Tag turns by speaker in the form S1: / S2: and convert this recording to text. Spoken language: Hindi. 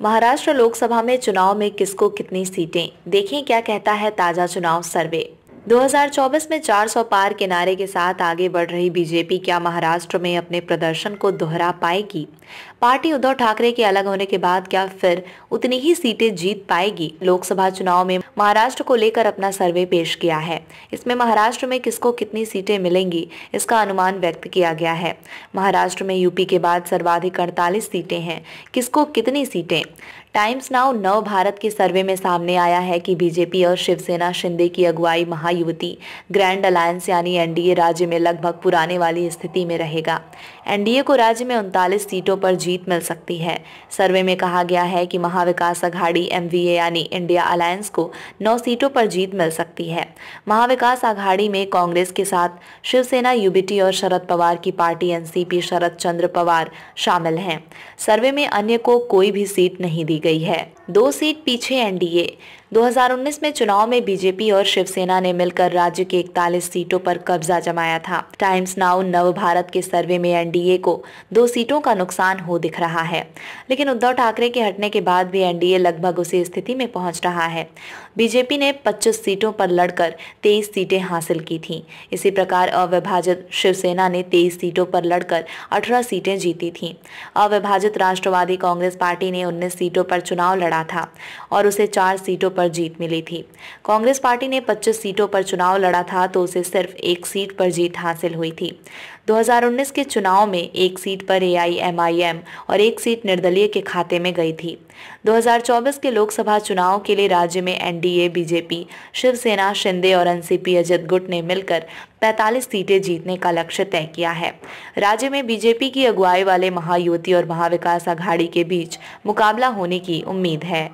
S1: महाराष्ट्र लोकसभा में चुनाव में किसको कितनी सीटें, देखें क्या कहता है ताजा चुनाव सर्वे। 2024 में 400 पार के नारे के साथ आगे बढ़ रही बीजेपी क्या महाराष्ट्र में अपने प्रदर्शन को दोहरा पाएगी? पार्टी उद्धव ठाकरे के अलग होने के बाद क्या फिर उतनी ही सीटें जीत पाएगी? लोकसभा चुनाव में महाराष्ट्र को लेकर अपना सर्वे पेश किया है। इसमें महाराष्ट्र में किसको कितनी सीटें मिलेंगी, इसका अनुमान व्यक्त किया गया है। महाराष्ट्र में यूपी के बाद सर्वाधिक 48 सीटें हैं। किसको कितनी सीटें? टाइम्स नाउ नव भारत के सर्वे में सामने आया है कि बीजेपी और शिवसेना शिंदे की अगुवाई महायुति ग्रैंड अलायंस यानी एनडीए राज्य में लगभग पुराने वाली स्थिति में रहेगा। एनडीए को राज्य में 39 सीटों पर जीत मिल सकती है। सर्वे में कहा गया है कि महाविकास अघाड़ी एमवीए यानी इंडिया अलायंस को 9 सीटों पर जीत मिल सकती है। महाविकास अघाड़ी में कांग्रेस के साथ शिवसेना यूबीटी और शरद पवार की पार्टी एनसीपी शरद चंद्र पवार शामिल हैं। सर्वे में अन्य को कोई भी सीट नहीं दी गई है। 2 सीट पीछे एनडीए। 2019 में चुनाव में बीजेपी और शिवसेना ने मिलकर राज्य के 41 सीटों पर कब्जा जमाया था। टाइम्स नाउ नव भारत के सर्वे में एनडीए को 2 सीटों का नुकसान हो दिख रहा है, लेकिन उद्धव ठाकरे के हटने के बाद भी एनडीए लगभग उसी स्थिति में पहुंच रहा है। बीजेपी ने 25 सीटों पर लड़कर 23 सीटें हासिल की थीं। इसी प्रकार अविभाजित शिवसेना ने 23 सीटों पर लड़कर 18 सीटें जीती थीं। अविभाजित राष्ट्रवादी कांग्रेस पार्टी ने 19 सीटों पर चुनाव लड़ा था और उसे 4 सीटों पर जीत मिली थी। कांग्रेस पार्टी ने 25 सीटों पर चुनाव लड़ा था तो उसे सिर्फ 1 सीट पर जीत हासिल हुई थी। 2019 के चुनाव में 1 सीट पर एआईएमआईएम और 1 सीट निर्दलीय के खाते में गई थी। 2024 के लोकसभा चुनाव के लिए राज्य में एनडीए, बीजेपी, शिवसेना, शिंदे और एनसीपी अजित गुट ने मिलकर 45 सीटें जीतने का लक्ष्य तय किया है। राज्य में बीजेपी की अगुवाई वाले महायुति और महाविकास अघाड़ी के बीच मुकाबला होने की उम्मीद है।